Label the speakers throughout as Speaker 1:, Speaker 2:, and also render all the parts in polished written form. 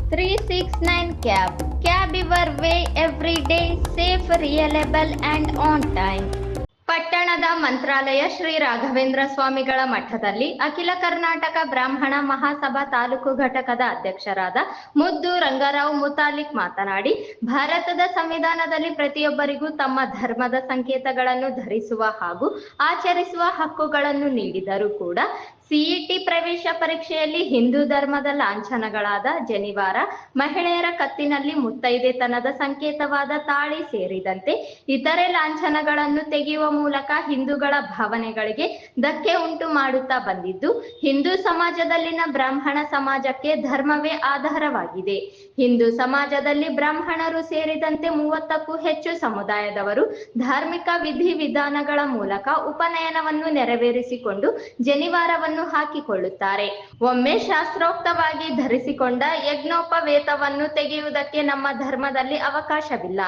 Speaker 1: 369 Cab. Cab your way every day, safe, reliable and on time. ಪಟ್ಟಣದ ಮಂತ್ರಾಲಯ ಶ್ರೀ ರಾಘವೇಂದ್ರ ಸ್ವಾಮಿಗಳ ಮಠದಲ್ಲಿ ಅಖಿಲ ಕರ್ನಾಟಕ ಬ್ರಾಹ್ಮಣ ಮಹಾಸಭಾ ತಾಲೂಕು ಘಟಕದ ಅಧ್ಯಕ್ಷರಾದ ಮುದ್ದು ರಂಗರಾವ್ ಮುತಾಲಿಕ್ ಮಾತನಾಡಿ, ಭಾರತದ ಸಂವಿಧಾನದಲ್ಲಿ ಪ್ರತಿಯೊಬ್ಬರಿಗೂ ತಮ್ಮ ಧರ್ಮದ ಸಂಕೇತಗಳನ್ನು ಧರಿಸುವ ಹಾಗೂ ಆಚರಿಸುವ ಹಕ್ಕುಗಳನ್ನು ನೀಡಿದರೂ ಕೂಡ ಸಿಇಟಿ ಪ್ರವೇಶ ಪರೀಕ್ಷೆಯಲ್ಲಿ ಹಿಂದೂ ಧರ್ಮದ ಲಾಂಛನಗಳಾದ ಜನಿವಾರ, ಮಹಿಳೆಯರ ಕತ್ತಿನಲ್ಲಿ ಮುತ್ತೈದೆತನದ ಸಂಕೇತವಾದ ತಾಳಿ ಸೇರಿದಂತೆ ಇತರೆ ಲಾಂಛನಗಳನ್ನು ತೆಗೆಯುವ ಮೂಲಕ ಹಿಂದೂಗಳ ಭಾವನೆಗಳಿಗೆ ಧಕ್ಕೆ ಉಂಟು ಮಾಡುತ್ತಾ ಬಂದಿದ್ದು, ಹಿಂದೂ ಸಮಾಜದಲ್ಲಿನ ಬ್ರಾಹ್ಮಣ ಸಮಾಜಕ್ಕೆ ಧರ್ಮವೇ ಆಧಾರವಾಗಿದೆ. ಹಿಂದೂ ಸಮಾಜದಲ್ಲಿ ಬ್ರಾಹ್ಮಣರು ಸೇರಿದಂತೆ 30ಕ್ಕೂ ಹೆಚ್ಚು ಸಮುದಾಯದವರು ಧಾರ್ಮಿಕ ವಿಧಿವಿಧಾನಗಳ ಮೂಲಕ ಉಪನಯನವನ್ನು ನೆರವೇರಿಸಿಕೊಂಡು ಜನಿವಾರವನ್ನು ಹಾಕಿಕೊಳ್ಳುತ್ತಾರೆ. ಒಮ್ಮೆ ಶಾಸ್ತ್ರೋಕ್ತವಾಗಿ ಧರಿಸಿಕೊಂಡ ಯಜ್ಞೋಪವೇತವನ್ನು ತೆಗೆಯುವುದಕ್ಕೆ ನಮ್ಮ ಧರ್ಮದಲ್ಲಿ ಅವಕಾಶವಿಲ್ಲ.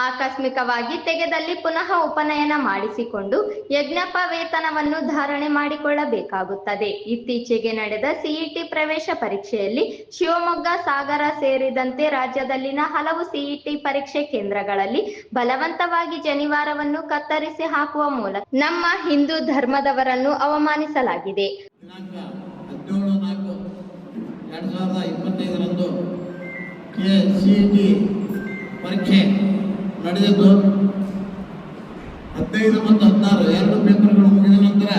Speaker 1: ಆಕಸ್ಮಿಕವಾಗಿ ತೆಗೆದಲ್ಲಿ ಪುನಃ ಉಪನಯನ ಮಾಡಿಸಿಕೊಂಡು ಯಜ್ಞೋಪವೇತನವನ್ನು ಧಾರಣೆ ಮಾಡಿಕೊಳ್ಳಬೇಕಾಗುತ್ತದೆ. ಇತ್ತೀಚೆಗೆ ನಡೆದ ಸಿಇಟಿ ಪ್ರವೇಶ ಪರೀಕ್ಷೆಯಲ್ಲಿ ಶಿವಮೊಗ್ಗ, ಸಾಗರ ಸೇರಿದಂತೆ ರಾಜ್ಯದಲ್ಲಿನ ಹಲವು ಸಿಇಟಿ ಪರೀಕ್ಷೆ ಕೇಂದ್ರಗಳಲ್ಲಿ ಬಲವಂತವಾಗಿ ಜನಿವಾರವನ್ನು ಕತ್ತರಿಸಿ ಹಾಕುವ ಮೂಲಕ ನಮ್ಮ ಹಿಂದೂ ಧರ್ಮದವರನ್ನು ಅವಮಾನಿಸಲಾಗಿದೆ.
Speaker 2: 17/4/2025 ಸಿಇಟಿ ಪರೀಕ್ಷೆ ನಡೆದಿದ್ದು 15 ಮತ್ತು 16 ಎರಡು ಪೇಪರ್ಗಳು ಮುಗಿದ ನಂತರ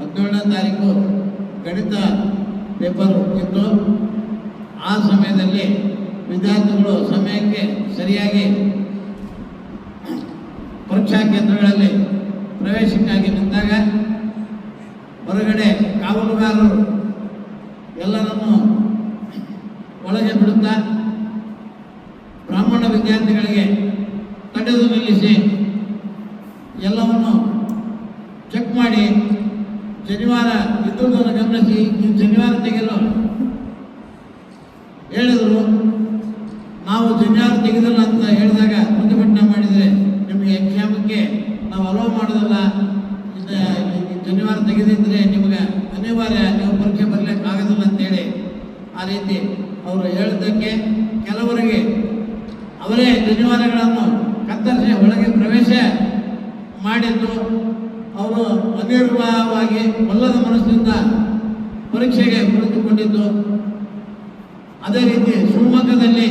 Speaker 2: 17ನೇ ತಾರೀಕು ಗಣಿತ ಪೇಪರ್ ಇತ್ತು. ಆ ಸಮಯದಲ್ಲಿ ವಿದ್ಯಾರ್ಥಿಗಳು ಸಮಯಕ್ಕೆ ಸರಿಯಾಗಿ ಪರೀಕ್ಷಾ ಕೇಂದ್ರಗಳಲ್ಲಿ ಪ್ರವೇಶಕ್ಕಾಗಿ ನಿಂತಾಗ ಹೊರಗಡೆ ಕಾವಲುಗಾರರು ಎಲ್ಲರನ್ನು ಒಳಗೆ ಬಿಡುತ್ತಾ ಬ್ರಾಹ್ಮಣ ವಿದ್ಯಾರ್ಥಿಗಳಿಗೆ ತಡೆದು ನಿಲ್ಲಿಸಿ ಎಲ್ಲವನ್ನು ಚೆಕ್ ಮಾಡಿ ಜನಿವಾರ ಇದ್ದುದನ್ನು ಗಮನಿಸಿ ಈ ಜನಿವಾರ ತೆಗೆಯಲು ಹೇಳಿದರು. ನಾವು ಜನಿವಾರ ತೆಗೆದಿಲ್ಲ ಅಂತ ಹೇಳಿದಾಗ ಪ್ರತಿಭಟನೆ ಮಾಡಿದರೆ ನಿಮಗೆ ಎಕ್ಸಾಮಕ್ಕೆ ನಾವು ಅಲೋ ಮಾಡೋದಲ್ಲ, ಜನಿವಾರ ತೆಗೆದಿದ್ದರೆ ನಿಮಗೆ ಅನಿವಾರ್ಯ, ನೀವು ಪರೀಕ್ಷೆ ಬರಲಿಕ್ಕೆ ಆಗೋದಿಲ್ಲ ಅಂತೇಳಿ ಆ ರೀತಿ ಅವರು ಹೇಳಿದ್ದಕ್ಕೆ ಕೆಲವರಿಗೆ ಅವರೇ ಜನಿವಾರಗಳನ್ನು ಕತ್ತರಿಸಿ ಒಳಗೆ ಪ್ರವೇಶ ಮಾಡಿದ್ದು ಅವರು ಅನಿರ್ವಾಹವಾಗಿ ಒಲ್ಲದ ಮನಸ್ಸಿನಿಂದ ಪರೀಕ್ಷೆಗೆ ಕುಳಿತುಕೊಂಡಿದ್ದು. ಅದೇ ರೀತಿ ಶಿವಮೊಗ್ಗದಲ್ಲಿ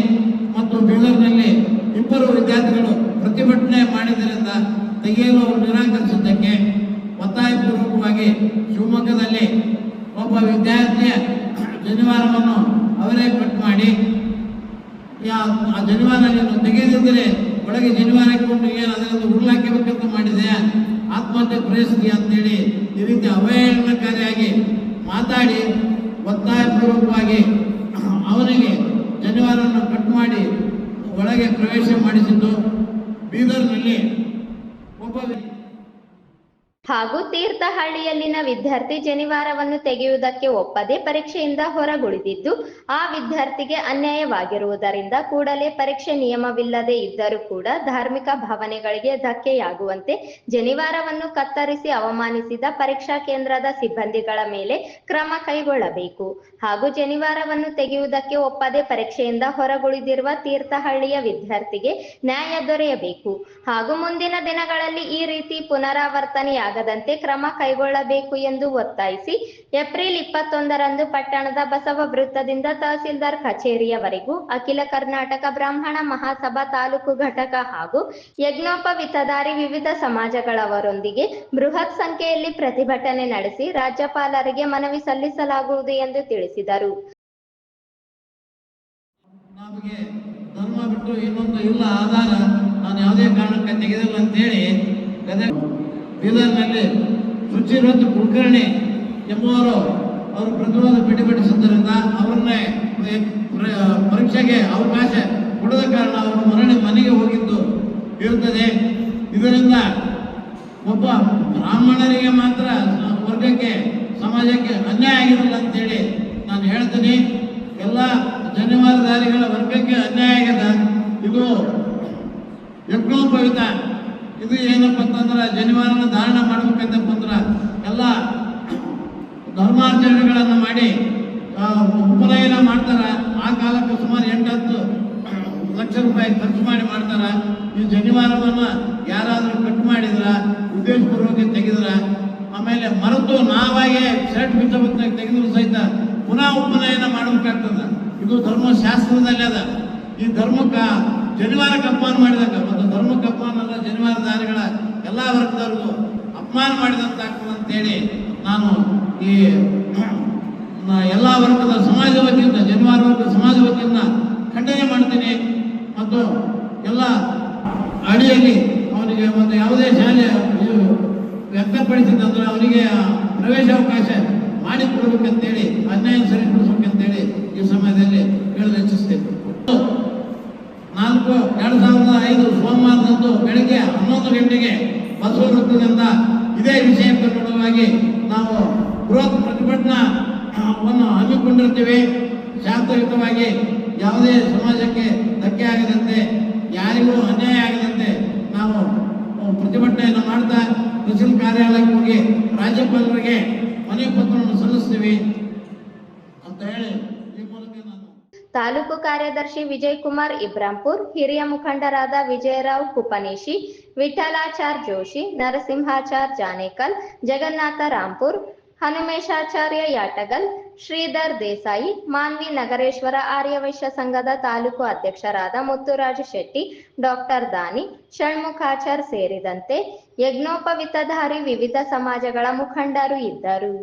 Speaker 2: ಮತ್ತು ಬೀದರ್ನಲ್ಲಿ ಇಬ್ಬರು ವಿದ್ಯಾರ್ಥಿಗಳು ಪ್ರತಿಭಟನೆ ಮಾಡಿದ್ದರಿಂದ ತೆಗೆಯಲು ನಿರಾಕರಿಸಿದ್ದಕ್ಕೆ ಒತ್ತಾಯಪೂರ್ವಕವಾಗಿ ಶಿವಮೊಗ್ಗದಲ್ಲಿ ಒಬ್ಬ ವಿದ್ಯಾರ್ಥಿಯ ಜನಿವಾರವನ್ನು ಅವರೇ ಕಟ್ ಮಾಡಿ ಆ ಜನಿವಾರ ನೀನು ತೆಗೆದಿದ್ದರೆ ಒಳಗೆ ಜನಿವಾರ ಇಟ್ಕೊಂಡು ಏನು ಅದರಿಂದ ಉರುಳಾಕಬೇಕಂತ ಮಾಡಿದೆ, ಆತ್ಮಹತ್ಯೆ ಪ್ರಯತ್ನಿಸಿ ಅಂತೇಳಿ ಈ ರೀತಿ ಅವಹೇಳನಕಾರಿಯಾಗಿ ಮಾತಾಡಿ ಒತ್ತಾಯಪೂರ್ವಕವಾಗಿ ಅವನಿಗೆ ಜನಿವಾರವನ್ನು ಕಟ್ ಮಾಡಿ ಒಳಗೆ ಪ್ರವೇಶ ಮಾಡಿಸಿದ್ದು. ಬೀದರ್ನಲ್ಲಿ ಒಬ್ಬ
Speaker 1: ಹಾಗೂ ತೀರ್ಥಹಳ್ಳಿಯಲ್ಲಿನ ವಿದ್ಯಾರ್ಥಿ ಜನಿವಾರವನ್ನು ತೆಗೆಯುವುದಕ್ಕೆ ಒಪ್ಪದೆ ಪರೀಕ್ಷೆಯಿಂದ ಹೊರಗುಳಿದಿದ್ದು, ಆ ವಿದ್ಯಾರ್ಥಿಗೆ ಅನ್ಯಾಯವಾಗಿರುವುದರಿಂದ ಕೂಡಲೇ ಪರೀಕ್ಷೆ ನಿಯಮವಿಲ್ಲದೆ ಇದ್ದರೂ ಕೂಡ ಧಾರ್ಮಿಕ ಭಾವನೆಗಳಿಗೆ ಧಕ್ಕೆಯಾಗುವಂತೆ ಜನಿವಾರವನ್ನು ಕತ್ತರಿಸಿ ಅವಮಾನಿಸಿದ ಪರೀಕ್ಷಾ ಕೇಂದ್ರದ ಸಿಬ್ಬಂದಿಗಳ ಮೇಲೆ ಕ್ರಮ ಕೈಗೊಳ್ಳಬೇಕು. ಹಾಗೂ ಜನಿವಾರವನ್ನು ತೆಗೆಯುವುದಕ್ಕೆ ಒಪ್ಪದೆ ಪರೀಕ್ಷೆಯಿಂದ ಹೊರಗುಳಿದಿರುವ ತೀರ್ಥಹಳ್ಳಿಯ ವಿದ್ಯಾರ್ಥಿಗೆ ನ್ಯಾಯ ದೊರೆಯಬೇಕು. ಹಾಗೂ ಮುಂದಿನ ದಿನಗಳಲ್ಲಿ ಈ ರೀತಿ ಪುನರಾವರ್ತನೆಯಾಗದಂತೆ ಕ್ರಮ ಕೈಗೊಳ್ಳಬೇಕು ಎಂದು ಒತ್ತಾಯಿಸಿ ಏಪ್ರಿಲ್ 21ರಂದು ಪಟ್ಟಣದ ಬಸವ ವೃತ್ತದಿಂದ ತಹಸೀಲ್ದಾರ್ ಕಚೇರಿಯವರೆಗೂ ಅಖಿಲ ಕರ್ನಾಟಕ ಬ್ರಾಹ್ಮಣ ಮಹಾಸಭಾ ತಾಲೂಕು ಘಟಕ ಹಾಗೂ ಯಜ್ಞೋಪವಿತಧಾರಿ ವಿವಿಧ ಸಮಾಜಗಳವರೊಂದಿಗೆ ಬೃಹತ್ ಸಂಖ್ಯೆಯಲ್ಲಿ ಪ್ರತಿಭಟನೆ ನಡೆಸಿ ರಾಜ್ಯಪಾಲರಿಗೆ ಮನವಿ ಸಲ್ಲಿಸಲಾಗುವುದು ಎಂದು ತಿಳಿಸಿದರು.
Speaker 2: ನಮಗೆ ಧರ್ಮ ಬಿಟ್ಟು ಇನ್ನೊಂದು ಇಲ್ಲ ಆಧಾರ, ನಾನು ಯಾವುದೇ ಕಾರಣಕ್ಕೆ ತೆಗೆದಿಲ್ಲ ಅಂತೇಳಿ ಬೀದರ್ನಲ್ಲಿ ಶುಚಿರಥ ಕುಲಕರ್ಣಿ ಎಂಬುವರು ಅವರು ಪ್ರತಿವಾದ ಪ್ರತಿಭಟಿಸಿದ್ದರಿಂದ ಅವರನ್ನೇ ಪರೀಕ್ಷೆಗೆ ಅವಕಾಶ ಕೊಡದ ಕಾರಣ ಅವರು ಮನೆಗೆ ಹೋಗಿದ್ದು ಇರುತ್ತದೆ. ಇದರಿಂದ ಒಬ್ಬ ಬ್ರಾಹ್ಮಣರಿಗೆ ಮಾತ್ರ ವರ್ಗಕ್ಕೆ ಸಮಾಜಕ್ಕೆ ಅನ್ಯಾಯ ಆಗಿರಲ್ಲ ಅಂತೇಳಿ ನಾನು ಹೇಳ್ತೀನಿ. ಎಲ್ಲ ಜನಿವಾರಧಾರಿಗಳ ವರ್ಗಕ್ಕೆ ಅನ್ಯಾಯ ಆಗ್ಯದ. ಇದು ಯಜ್ಞೋಪವಿತ, ಇದು ಏನಪ್ಪ ಅಂತಂದ್ರೆ ಜನಿವಾರನ ಧಾರಣ ಮಾಡ್ಬೇಕಂತಪ್ಪ ಅಂದ್ರೆ ಎಲ್ಲ ಧರ್ಮಾಚರಣೆಗಳನ್ನು ಮಾಡಿ ಉಪನಯನ ಮಾಡ್ತಾರೆ. ಆ ಕಾಲಕ್ಕೆ ಸುಮಾರು ರೂಪಾಯಿ ಖರ್ಚು ಮಾಡ್ತಾರ. ಈ ಜನಿವಾರವನ್ನ ಯಾರಾದ್ರೂ ಕಟ್ ಮಾಡಿದ್ರ, ಉದ್ದೇಶಪೂರ್ವಕ ತೆಗೆದ್ರ, ಆಮೇಲೆ ಮರೆತು ನಾವಾಗೆ ಶರ್ಟ್ ಬಿಚ್ಚಬತ್ನಾಗ ತೆಗೆದ್ರು ಸಹಿತ ಪುನಃ ಉಪನಯನ ಮಾಡಬೇಕಾಗ್ತದ. ಇದು ಧರ್ಮಶಾಸ್ತ್ರದಲ್ಲಿ ಅದ. ಈ ಧರ್ಮಕ್ಕೆ ಜನಿವಾರಕ್ಕೆ ಅಪಮಾನ ಮಾಡಿದಾಗ, ಮತ್ತು ಧರ್ಮಕ್ಕೆ ಅಪಮಾನ ಅಲ್ಲ, ಜನಿವಾರಧಾರಿಗಳ ಎಲ್ಲ ವರ್ಗದವ್ರಿಗೂ ಅಪಮಾನ ಮಾಡಿದಂತಾಗ್ತದೆ ಅಂತೇಳಿ ನಾನು ಈ ಎಲ್ಲ ವರ್ಗದ ಸಮಾಜ ವತಿಯಿಂದ, ಜನಿವಾರ ವರ್ಗದ ಸಮಾಜ ವತಿಯಿಂದ ಖಂಡನೆ ಮಾಡ್ತೀನಿ. ಮತ್ತು ಎಲ್ಲ ಅಡಿಯಲ್ಲಿ ಅವನಿಗೆ ಒಂದು ಯಾವುದೇ ಶಾಲೆ ವ್ಯಕ್ತಪಡಿಸಿದಂದ್ರೆ ಅವನಿಗೆ ಪ್ರವೇಶಾವಕಾಶ ಮಾಡಿಕೊಡ್ಬೇಕಂತೇಳಿ, ಅನ್ಯಾಯ ಸರಿಪಡಿಸ್ಬೇಕಂತೇಳಿ ಈ ಸಮಯದಲ್ಲಿ ಹೇಳಲು ಇಚ್ಛಿಸ್ತೇನೆ. 4/2005 ಸೋಮವಾರದಂದು ಬೆಳಗ್ಗೆ 11 ಗಂಟೆಗೆ ಬಸವ ವೃತ್ತದಿಂದ ಇದೇ ವಿಷಯಕ್ಕೆ ಅನುಗುಣವಾಗಿ ನಾವು ಬೃಹತ್ ಪ್ರತಿಭಟನಾವನ್ನು ಹಮ್ಮಿಕೊಂಡಿರ್ತೀವಿ. ಶಾಂತಯುತವಾಗಿ ಯಾವುದೇ ಸಮಾಜಕ್ಕೆ ಧಕ್ಕೆ ಆಗದಂತೆ, ಯಾರಿಗೂ ಅನ್ಯಾಯ ಆಗದಂತೆ ನಾವು ಪ್ರತಿಭಟನೆಯನ್ನು ಮಾಡ್ತಾ ತಹಸೀಲ್ ಕಾರ್ಯಾಲಯಕ್ಕೆ ಹೋಗಿ ರಾಜ್ಯಪಾಲರಿಗೆ ಮನವಿ ಪತ್ರವನ್ನು ಸಲ್ಲಿಸ್ತೀವಿ ಅಂತ ಹೇಳಿ ಈ ಮೂಲಕ ನಾನು
Speaker 1: ತಾಲೂಕು ಕಾರ್ಯದರ್ಶಿ ವಿಜಯಕುಮಾರ್ ಇಬ್ರಾಂಪುರ್, ಹಿರಿಯ ಮುಖಂಡರಾದ ವಿಜಯರಾವ್ ಕುಪನೇಶಿ, ವಿಠಲಾಚಾರ್ ಜೋಶಿ, ನರಸಿಂಹಾಚಾರ್ ಜಾನೇಕಲ್, ಜಗನ್ನಾಥ ರಾಂಪುರ್, ಹನುಮೇಶಾಚಾರ್ಯ ಯಾಟಗಲ್, ಶ್ರೀಧರ್ ದೇಸಾಯಿ, ಮಾನ್ವಿ ನಗರೇಶ್ವರ ಆರ್ಯವೈಶ್ಯ ಸಂಘದ ತಾಲೂಕು ಅಧ್ಯಕ್ಷರಾದ ಮುತ್ತುರಾಜ ಶೆಟ್ಟಿ, ಡಾಕ್ಟರ್ ದಾನಿ, ಷಣ್ಮುಖಾಚಾರ್ ಸೇರಿದಂತೆ ಯಜ್ಞೋಪವಿತಧಾರಿ ವಿವಿಧ ಸಮಾಜಗಳ ಮುಖಂಡರು ಇದ್ದರು.